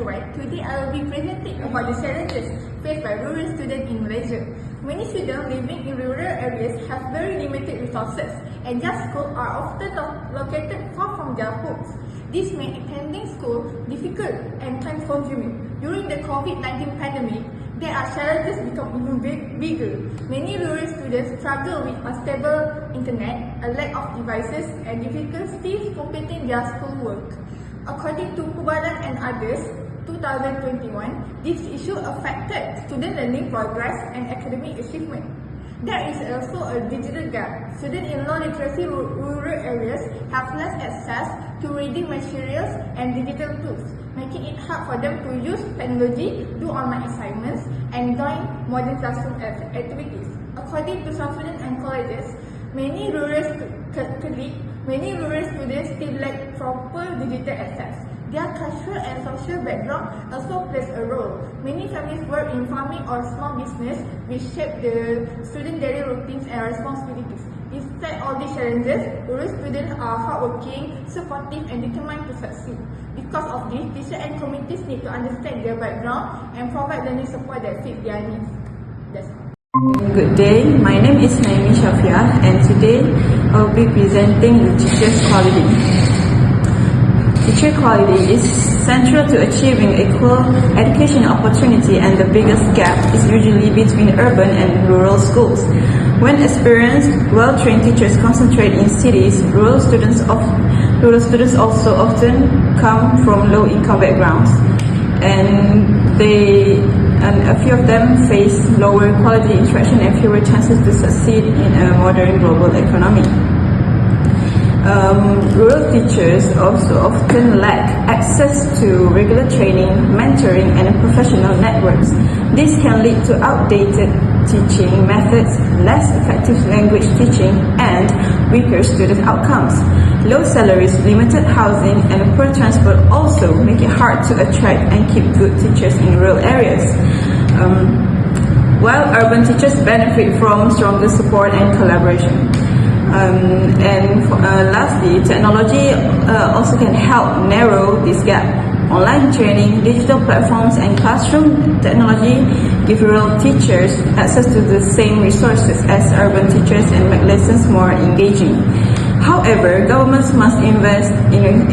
everyone. Today I will be presenting about the challenges faced by rural students in Malaysia. Many students living in rural areas have very limited resources and their schools are often located far from their homes. This makes attending school difficult and time-consuming. During the COVID-19 pandemic, there are challenges become even bigger. Many rural students struggle with unstable internet, a lack of devices, and difficulties completing their schoolwork. According to Kubaran and others, 2021, this issue affected student learning progress and academic achievement. There is also a digital gap. Students in low literacy rural areas have less access to reading materials and digital tools, making it hard for them to use technology, do online assignments, and join modern classroom activities. According to some students and colleges, many rural students still lack proper digital access. Their cultural and social background also plays a role. Many families work in farming or small business, which shape the student daily routines and responsibilities. Despite all these challenges, rural students are hardworking, supportive, and determined to succeed. Because of this, teachers and communities need to understand their background and provide learning support that fit their needs. That's all. Good day, my name is Naimi Shafia and today I will be presenting the teacher's quality. Teacher quality is central to achieving equal education opportunity, and the biggest gap is usually between urban and rural schools. When experienced, well-trained teachers concentrate in cities, rural students also often come from low-income backgrounds, and a few of them face lower quality interaction and fewer chances to succeed in a modern global economy. Rural teachers also often lack access to regular training, mentoring, and professional networks. This can lead to outdated teaching methods, less effective language teaching, and weaker student outcomes. Low salaries, limited housing, and poor transport also make it hard to attract and keep good teachers in rural areas. While urban teachers benefit from stronger support and collaboration. Lastly, technology also can help narrow this gap. Online training, digital platforms, and classroom technology give rural teachers access to the same resources as urban teachers and make lessons more engaging. However, governments must invest in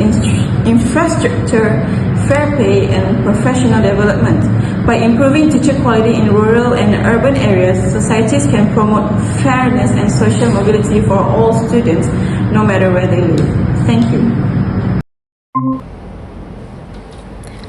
infrastructure, fair pay, and professional development. By improving teacher quality in rural and urban areas, societies can promote fairness and social mobility for all students, no matter where they live. Thank you.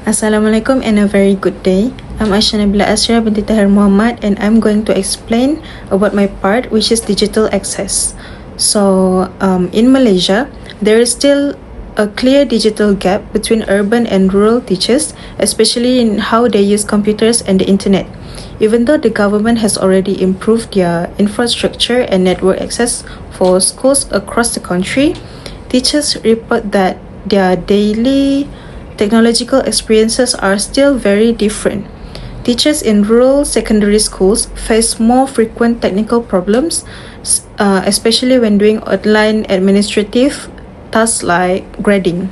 Assalamualaikum and a very good day. I'm Aisha Nabila Asra binti Tahir Muhammad, and I'm going to explain about my part, which is digital access. So, in Malaysia, there is still a clear digital gap between urban and rural teachers, especially in how they use computers and the internet. Even though the government has already improved their infrastructure and network access for schools across the country, teachers report that their daily technological experiences are still very different. Teachers in rural secondary schools face more frequent technical problems, especially when doing online administrative tasks like grading.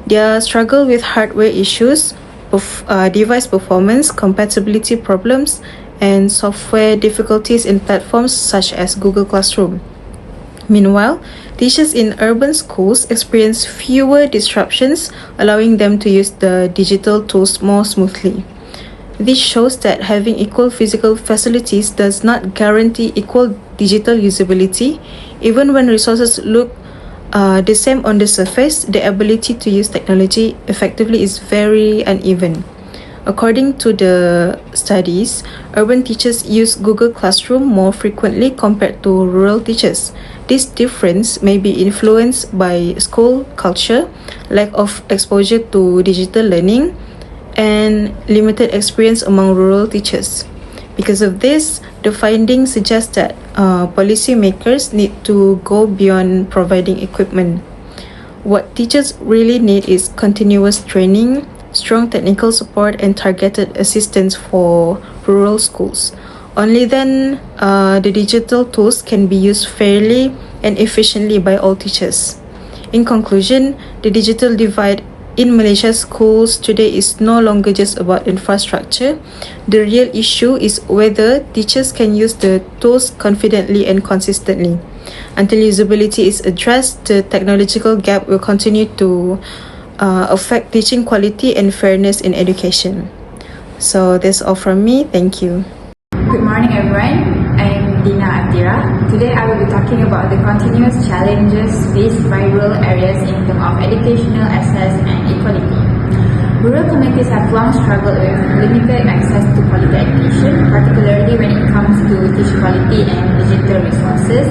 They struggle with hardware issues, device performance, compatibility problems, and software difficulties in platforms such as Google Classroom. Meanwhile, teachers in urban schools experience fewer disruptions, allowing them to use the digital tools more smoothly. This shows that having equal physical facilities does not guarantee equal digital usability. Even when resources look the same on the surface, the ability to use technology effectively is very uneven. According to the studies, urban teachers use Google Classroom more frequently compared to rural teachers. This difference may be influenced by school culture, lack of exposure to digital learning, and limited experience among rural teachers. Because of this, the findings suggest that policymakers need to go beyond providing equipment. What teachers really need is continuous training, strong technical support, and targeted assistance for rural schools. Only then the digital tools can be used fairly and efficiently by all teachers. In conclusion, the digital divide in Malaysia, schools today is no longer just about infrastructure. The real issue is whether teachers can use the tools confidently and consistently. Until usability is addressed, the technological gap will continue to affect teaching quality and fairness in education. So that's all from me. Thank you. Good morning, everyone. I'm Dina Atira. Today I will be talking about the continuous challenges faced by rural areas in terms of educational access and equality. Rural communities have long struggled with limited access to quality education, particularly when it comes to teaching quality and digital resources.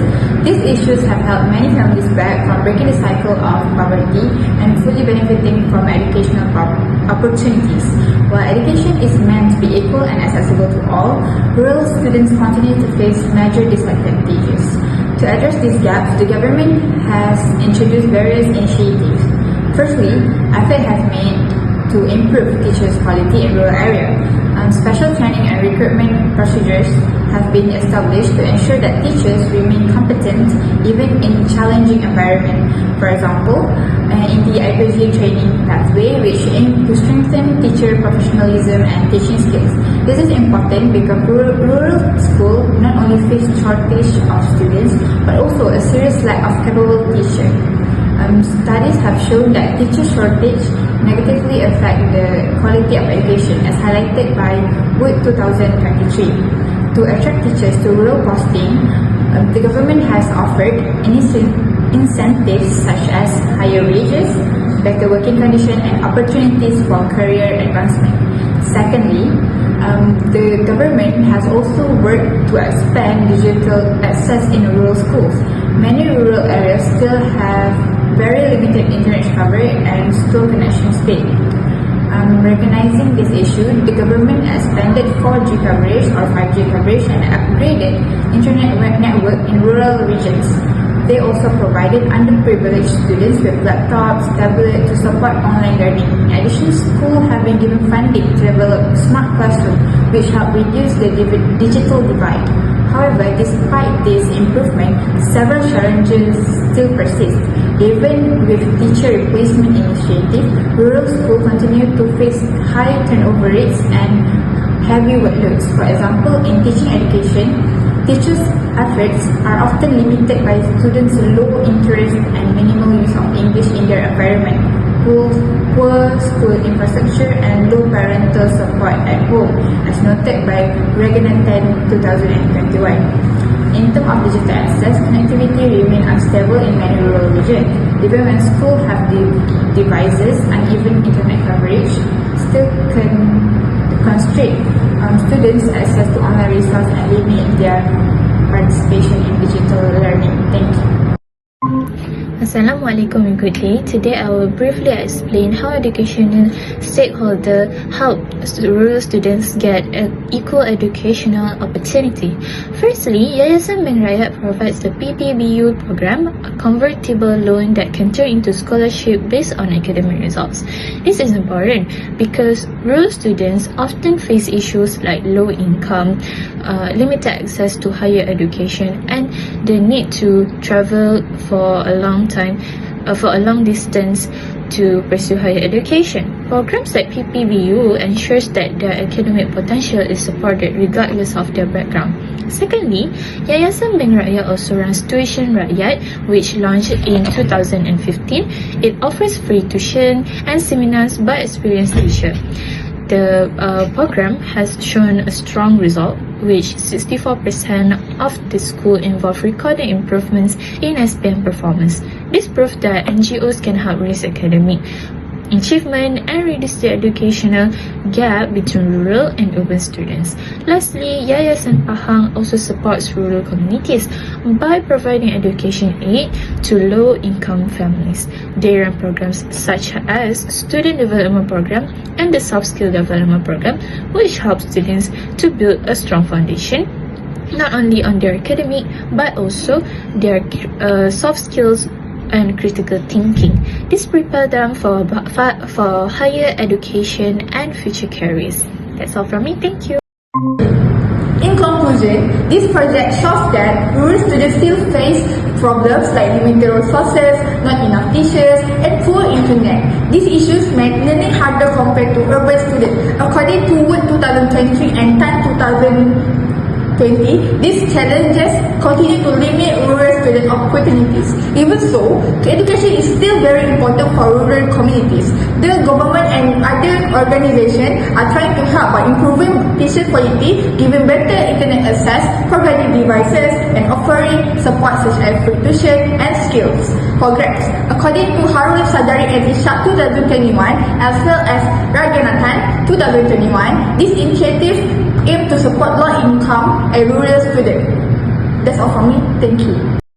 These issues have held many families back from breaking the cycle of poverty and fully benefiting from educational opportunities. While education is meant to be equal and accessible to all, rural students continue to face major disadvantages. To address these gaps, the government has introduced various initiatives. Firstly, effort has made to improve teachers' quality in rural areas. Special training and recruitment procedures have been established to ensure that teachers remain competent even in challenging environment. For example, in the IPG training pathway, which aims to strengthen teacher professionalism and teaching skills. This is important because rural schools not only face shortage of students, but also a serious lack of capable teachers. Studies have shown that teacher shortage negatively affect the quality of education, as highlighted by Wood 2023. To attract teachers to rural posting, the government has offered incentives such as higher wages, better working conditions, and opportunities for career advancement. Secondly, the government has also worked to expand digital access in rural schools. Many rural areas still have very limited internet coverage and slow connection speed. Recognizing this issue, the government expanded 4G coverage or 5G coverage and upgraded internet network in rural regions. They also provided underprivileged students with laptops, tablets to support online learning. In addition, schools have been given funding to develop smart classrooms, which help reduce the digital divide. However, despite this improvement, several challenges still persist. Even with teacher replacement initiative, rural schools continue to face high turnover rates and heavy workloads. For example, in teaching education, teachers' efforts are often limited by students' low interest and minimal use of English in their environment, poor school infrastructure, and low parental support at home, as noted by Regulator 10 2021. In terms of digital access, connectivity remains unstable in many rural regions. Even when schools have devices, uneven internet coverage still can constrain students' access to online resources and limit their participation in digital learning. Thank you. Assalamualaikum and good day. Today I will briefly explain how educational stakeholders help rural students get an equal educational opportunity. Firstly, Yayasan Bank Rakyat provides the PPBU program, a convertible loan that can turn into scholarship based on academic results. This is important because rural students often face issues like low income, limited access to higher education, and the need to travel for a long distance to pursue higher education. Programs like PPBU ensures that their academic potential is supported regardless of their background. Secondly, Yayasan Bank Rakyat also runs Tuition Rakyat, which launched in 2015. It offers free tuition and seminars by experienced teachers. The program has shown a strong result, which 64% of the school involved recorded improvements in SPM performance. This proves that NGOs can help raise academic achievement and reduce the educational gap between rural and urban students. Lastly, Yayasan Pahang also supports rural communities by providing education aid to low-income families. They run programs such as Student Development Program and the Soft Skill Development Program, which helps students to build a strong foundation not only on their academic but also their soft skills and critical thinking. This prepares them for higher education and future careers. That's all from me. Thank you. In conclusion, this project shows that rural students still face problems like limited resources, not enough teachers, and poor internet. These issues make learning harder compared to urban students. According to Wood 2023 and Tan 2020, these challenges continue to limit rural student opportunities. Even so, education is still very important for rural communities. The government and other organizations are trying to help by improving teacher quality, giving better internet access, providing devices, and offering support such as free tuition and skills programs. According to Harul Sadari and Ishak 2021, as well as Rajanathan 2021, this initiative aim to support low income and rural students. That's all from me. Thank you.